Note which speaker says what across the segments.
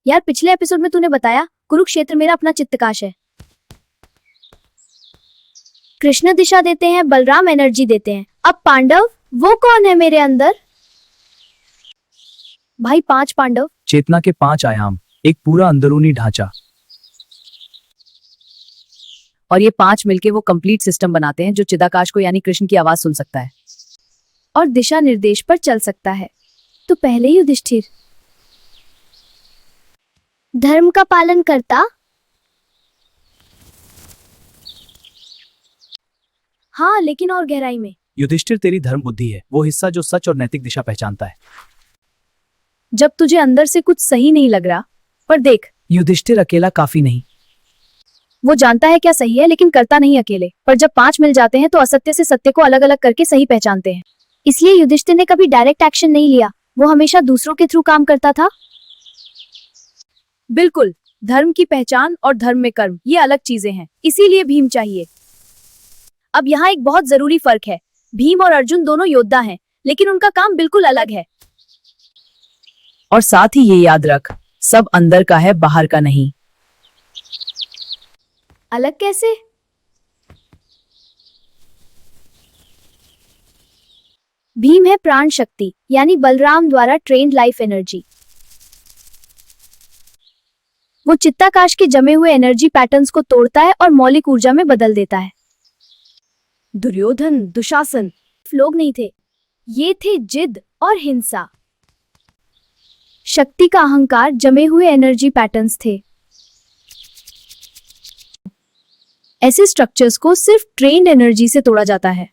Speaker 1: यार पिछले एपिसोड में तूने बताया कुरुक्षेत्र मेरा अपना चित्तकाश है। कृष्ण दिशा देते हैं, बलराम एनर्जी देते हैं, अब पांडव वो कौन है मेरे अंदर? भाई 5 पांडव।
Speaker 2: चेतना के 5 आयाम, एक पूरा अंदरूनी ढांचा।
Speaker 3: और ये 5 मिलके वो कंप्लीट सिस्टम बनाते हैं जो चिदाकाश को यानी कृष्ण की आवाज सुन सकता है
Speaker 1: और दिशा निर्देश पर चल सकता है। तो पहले युधिष्ठिर धर्म का पालन करता। हाँ, लेकिन और गहराई में।
Speaker 2: युधिष्ठिर तेरी धर्म बुद्धि है, वो हिस्सा जो सच और नैतिक दिशा पहचानता है।
Speaker 1: जब तुझे अंदर से कुछ सही नहीं लग रहा, पर देख,
Speaker 2: युधिष्ठिर अकेला काफी नहीं।
Speaker 1: वो जानता है क्या सही है लेकिन करता नहीं अकेले। पर जब 5 मिल जाते हैं तो असत्य से सत्य को अलग अलग करके सही पहचानते हैं। इसलिए युधिष्ठिर ने कभी डायरेक्ट एक्शन नहीं लिया, वो हमेशा दूसरों के थ्रू काम करता था। बिल्कुल, धर्म की पहचान और धर्म में कर्म ये अलग चीजें हैं, इसीलिए भीम चाहिए। अब यहाँ एक बहुत जरूरी फर्क है, भीम और अर्जुन दोनों योद्धा हैं, लेकिन उनका काम बिल्कुल अलग है।
Speaker 3: और साथ ही ये याद रख, सब अंदर का है, बाहर का नहीं।
Speaker 1: अलग कैसे? भीम है प्राण शक्ति, यानी बलराम द्वारा ट्रेन्ड लाइफ एनर्जी। वो चित्ताकाश के जमे हुए एनर्जी पैटर्न्स को तोड़ता है और मौलिक ऊर्जा में बदल देता है। दुर्योधन, दुशासन लोग नहीं थे, ये थे जिद और हिंसा। शक्ति का अहंकार जमे हुए एनर्जी पैटर्न्स थे। ऐसे स्ट्रक्चर्स को सिर्फ ट्रेन्ड एनर्जी से तोड़ा जाता है।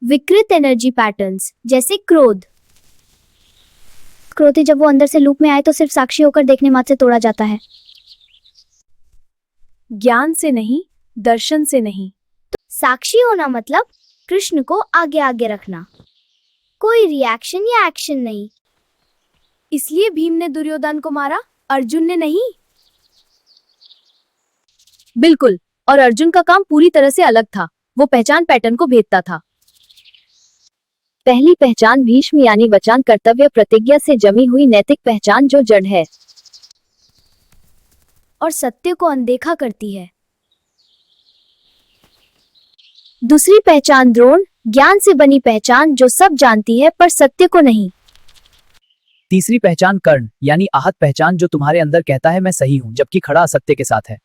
Speaker 1: विकृत एनर्जी पैटर्न्स जैसे क्रोध जब वो अंदर से लूप में आए तो सिर्फ साक्षी होकर देखने मात्र से तोड़ा जाता है। ज्ञान से नहीं, दर्शन से नहीं। तो साक्षी होना मतलब कृष्ण को आगे आगे रखना, कोई रिएक्शन या एक्शन नहीं। इसलिए भीम ने दुर्योधन को मारा, अर्जुन ने नहीं। बिल्कुल, और अर्जुन का काम पूरी तरह से अलग था, वो पहचान पैटर्न को भेदता था। पहली पहचान भीष्म यानी वचन, कर्तव्य, प्रतिज्ञा से जमी हुई नैतिक पहचान जो जड़ है और सत्य को अनदेखा करती है। दूसरी पहचान द्रोण, ज्ञान से बनी पहचान जो सब जानती है पर सत्य को नहीं।
Speaker 2: तीसरी पहचान कर्ण यानी आहत पहचान जो तुम्हारे अंदर कहता है मैं सही हूं जबकि खड़ा असत्य के साथ है।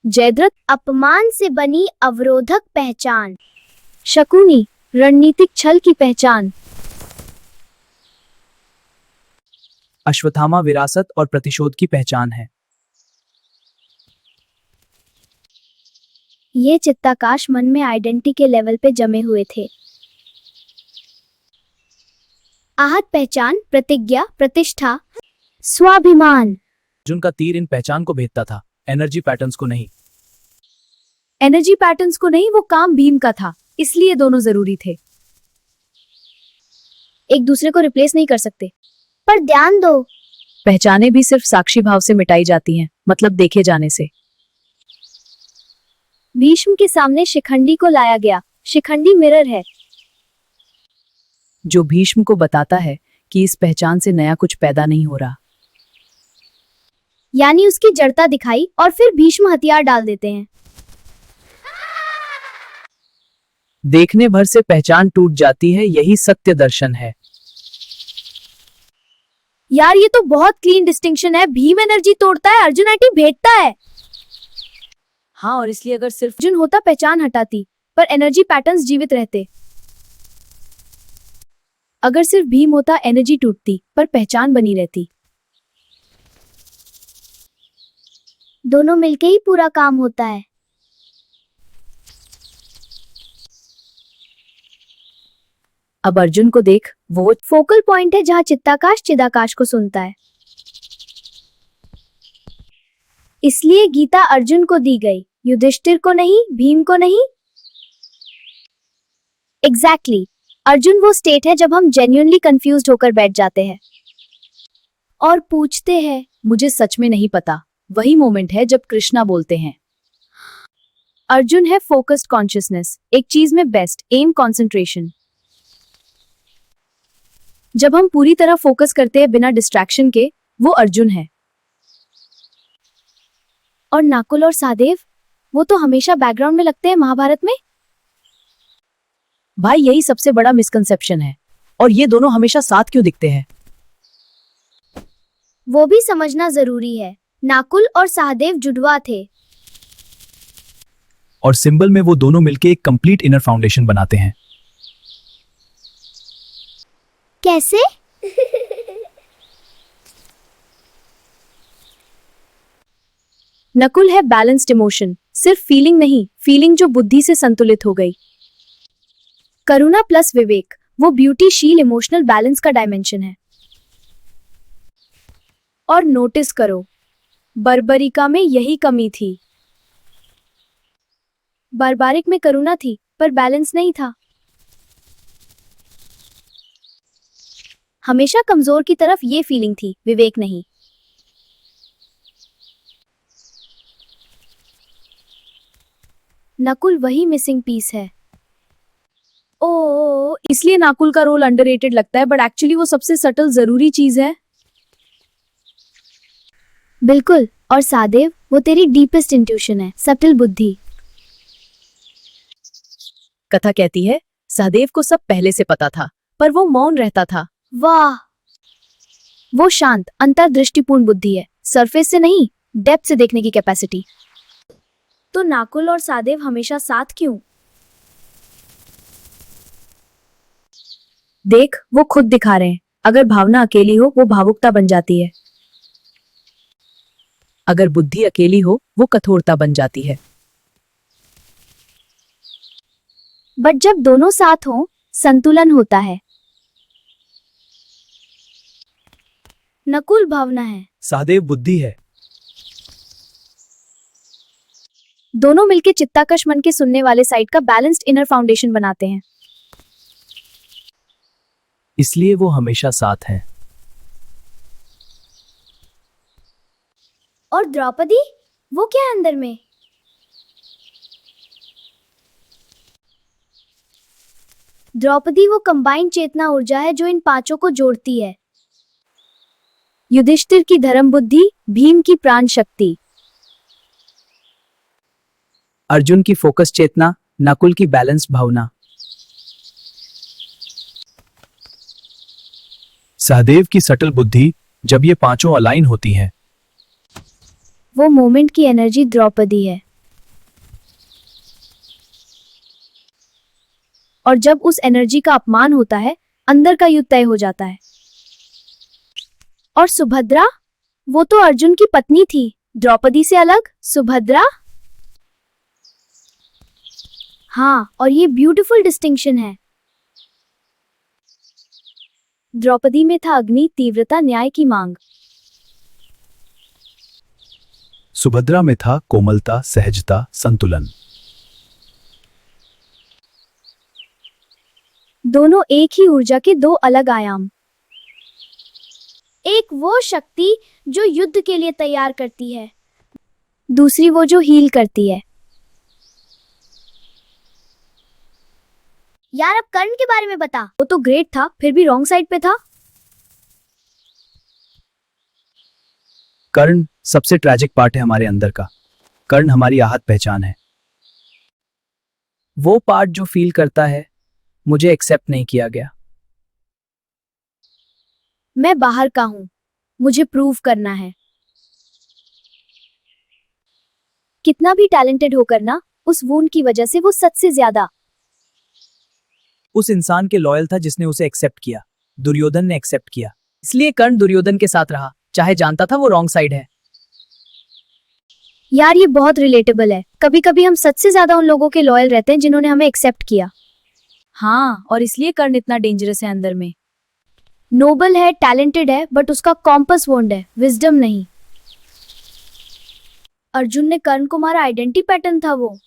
Speaker 1: जयद्रथ, अपमान से बनी अवरोधक पहचान। शकुनी, रणनीतिक छल की पहचान।
Speaker 2: अश्वत्थामा, विरासत और प्रतिशोध की पहचान है।
Speaker 1: ये चित्ताकाश मन में आइडेंटिटी के लेवल पे जमे हुए थे। आहत पहचान, प्रतिज्ञा, प्रतिष्ठा, स्वाभिमान।
Speaker 2: अर्जुन का तीर इन पहचान को भेदता था, एनर्जी पैटर्न्स को नहीं।
Speaker 1: एनर्जी पैटर्न्स को नहीं, वो काम भीम का था, इसलिए दोनों जरूरी थे। एक दूसरे को रिप्लेस नहीं कर सकते। पर ध्यान दो,
Speaker 3: पहचाने भी सिर्फ साक्षी भाव से मिटाई जाती हैं, मतलब देखे जाने से।
Speaker 1: भीष्म के सामने शिखंडी को लाया गया। शिखंडी मिरर है
Speaker 3: जो भीष्म को बताता है कि इस पहचान से नया कुछ पैदा नहीं हो रहा।
Speaker 1: यानी उसकी जड़ता दिखाई और फिर भीष्म हथियार डाल देते हैं।
Speaker 2: देखने भर से पहचान टूट जाती है, यही सत्य दर्शन है।
Speaker 1: यार ये तो बहुत क्लीन डिस्टिंक्शन है, भीम एनर्जी तोड़ता है, अर्जुन एनर्जी भेदता है। हाँ, और इसलिए अगर सिर्फ अर्जुन होता पहचान हटाती, पर एनर्जी पैटर्न्स जीवित रहते। अगर सिर्फ भीम होता एनर्जी टूटती, पर पहचान बनी रहती। दोनों मिलके ही पूरा काम होता है।
Speaker 3: अब अर्जुन को देख, वो
Speaker 1: फोकल पॉइंट है जहां चित्ताकाश चिदाकाश को सुनता है। इसलिए गीता अर्जुन को दी गई, युधिष्ठिर को नहीं, भीम को नहीं। एग्जैक्टली, अर्जुन वो स्टेट है जब हम जेन्युइनली कंफ्यूज्ड होकर बैठ जाते हैं और पूछते हैं
Speaker 3: मुझे सच में नहीं पता। वही मोमेंट है जब कृष्णा बोलते हैं।
Speaker 1: अर्जुन है फोकस्ड कॉन्शियसनेस, एक चीज में बेस्ट एम, कंसंट्रेशन।
Speaker 3: जब हम पूरी तरह फोकस करते हैं बिना डिस्ट्रैक्शन के, वो अर्जुन है।
Speaker 1: और नकुल और सहदेव, वो तो हमेशा बैकग्राउंड में लगते हैं महाभारत में।
Speaker 3: भाई यही सबसे बड़ा मिसकंसेप्शन है। और ये दोनों हमेशा साथ क्यों दिखते हैं?
Speaker 1: वो भी समझना जरूरी है। नकुल और सहदेव जुड़वा थे।
Speaker 2: और सिंबल में वो दोनों मिलके एक कंप्लीट इनर फाउंडेशन बनाते हैं।
Speaker 1: कैसे?
Speaker 3: नकुल है बैलेंस्ड इमोशन, सिर्फ फीलिंग नहीं, फीलिंग जो बुद्धि से संतुलित हो गई।
Speaker 1: करुणा प्लस विवेक, वो ब्यूटीशील इमोशनल बैलेंस का डायमेंशन है।
Speaker 3: और नोटिस करो, बर्बरिका में यही कमी थी।
Speaker 1: बारबारिक में करुणा थी पर बैलेंस नहीं था। हमेशा कमजोर की तरफ ये फीलिंग थी, विवेक नहीं। नकुल वही मिसिंग पीस है।
Speaker 3: ओ, इसलिए नाकुल का रोल अंडररेटेड लगता है, बट एक्चुअली वो सबसे सटल जरूरी चीज है।
Speaker 1: बिल्कुल। और सहदेव, वो तेरी डीपेस्ट इंट्यूशन है, सटल बुद्धि।
Speaker 3: कथा कहती है सहदेव को सब पहले से पता था, पर वो मौन रहता था।
Speaker 1: वाह, वो शांत अंतर्दृष्टिपूर्ण बुद्धि है, सरफेस से नहीं, डेप्थ से देखने की कैपेसिटी। तो नकुल और सहदेव हमेशा साथ क्यों?
Speaker 3: देख, वो खुद दिखा रहे हैं। अगर भावना अकेली हो, वो भावुकता बन जाती है। अगर बुद्धि अकेली हो, वो कठोरता बन जाती है।
Speaker 1: बट जब दोनों साथ हों, संतुलन होता है। नकुल भावना है,
Speaker 2: सहदेव बुद्धि है।
Speaker 1: दोनों मिलके चित्ताकर्ष मन के सुनने वाले साइड का बैलेंस्ड इनर फाउंडेशन बनाते हैं।
Speaker 2: इसलिए वो हमेशा साथ हैं।
Speaker 1: और द्रौपदी, वो क्या है अंदर में? द्रौपदी वो कंबाइंड चेतना ऊर्जा है जो इन पांचों को जोड़ती है।
Speaker 3: युधिष्ठिर की धर्म बुद्धि, भीम की प्राण शक्ति,
Speaker 2: अर्जुन की फोकस चेतना, नकुल की बैलेंस भावना, सहदेव की सटल बुद्धि। जब ये पांचों अलाइन होती हैं,
Speaker 1: वो मोमेंट की एनर्जी द्रौपदी है।
Speaker 3: और जब उस एनर्जी का अपमान होता है, अंदर का युद्ध तय हो जाता है।
Speaker 1: और सुभद्रा, वो तो अर्जुन की पत्नी थी, द्रौपदी से अलग। सुभद्रा, हाँ, और ये ब्यूटीफुल डिस्टिंक्शन है।
Speaker 3: द्रौपदी में था अग्नि, तीव्रता, न्याय की मांग।
Speaker 2: सुभद्रा में था कोमलता, सहजता, संतुलन।
Speaker 1: दोनों एक ही ऊर्जा के दो अलग आयाम। एक वो शक्ति जो युद्ध के लिए तैयार करती है, दूसरी वो जो हील करती है। यार, अब कर्ण के बारे में बता।
Speaker 3: वो तो ग्रेट था, फिर भी रॉन्ग साइड पे था।
Speaker 2: कर्ण सबसे ट्रैजिक पार्ट है हमारे अंदर का। कर्ण हमारी आहत पहचान है। वो पार्ट जो फील करता है मुझे एक्सेप्ट नहीं किया गया।
Speaker 1: मैं बाहर का हूं, मुझे प्रूव करना है। कितना भी टैलेंटेड होकर ना, उस वूंड की वजह से वो सच से ज्यादा
Speaker 2: उस इंसान के लॉयल था जिसने उसे एक्सेप्ट किया। दुर्योधन ने एक्सेप्ट किया।
Speaker 3: इसलिए कर्ण दुर्योधन के साथ रहा, चाहे जानता था वो रॉन्ग साइड है।
Speaker 1: यार, ये बहुत रिलेटेबल है। कभी कभी हम सच से ज्यादा उन लोगों के लॉयल रहते हैं जिन्होंने हमें एक्सेप्ट किया।
Speaker 3: हाँ, और इसलिए कर्ण इतना डेंजरस है अंदर में।
Speaker 1: नोबल है, टैलेंटेड है, बट उसका कॉम्पस वोंड है, विजडम नहीं। अर्जुन ने कर्ण को मारा, आइडेंटिटी पैटर्न था वो।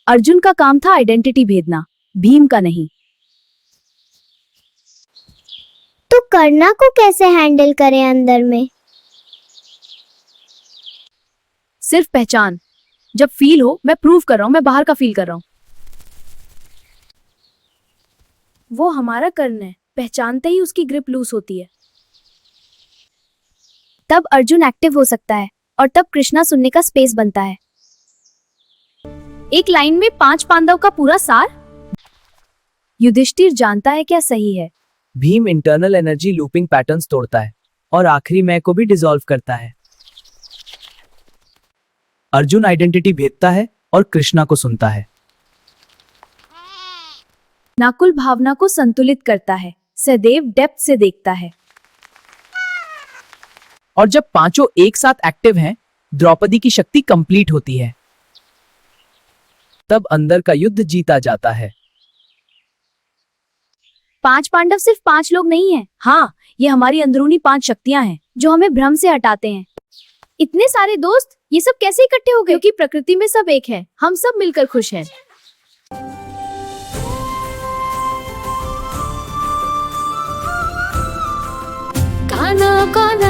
Speaker 3: अर्जुन का काम था आइडेंटिटी भेदना, भीम का नहीं।
Speaker 1: तो कर्णा को कैसे हैंडल करें अंदर में?
Speaker 3: सिर्फ पहचान। जब फील हो, मैं प्रूव कर रहा हूं, मैं बाहर का फील कर रहा हूं।
Speaker 1: वो हमारा कर्ण है, पहचानते ही उसकी ग्रिप लूज होती है। तब अर्जुन एक्टिव हो सकता है और तब कृष्णा सुनने का स्पेस बनता है। एक लाइन में 5 पांडव का पूरा सार। युधिष्ठिर जानता है क्या सही है।
Speaker 2: Bhim internal energy looping patterns तोड़ता है और आखिरी मैं को भी डिसॉल्व करता है। अर्जुन आइडेंटिटी भेदता है और कृष्णा को सुनता है।
Speaker 1: नाकुल भावना को संतुलित करता है, सहदेव डेप्थ से देखता है।
Speaker 2: और जब पांचों एक साथ एक्टिव हैं, द्रौपदी की शक्ति कंप्लीट होती है। तब अंदर का युद्ध जीता जाता है।
Speaker 1: 5 पांडव सिर्फ 5 लोग नहीं हैं।
Speaker 3: हाँ, ये हमारी अंदरूनी 5 शक्तियां हैं
Speaker 1: जो हमें भ्रम से हटाते हैं। इतने सारे दोस्त, ये सब कैसे इकट्ठे हो गए?
Speaker 3: क्योंकि प्रकृति में सब एक है, हम सब मिलकर खुश हैं।
Speaker 1: गाना गाना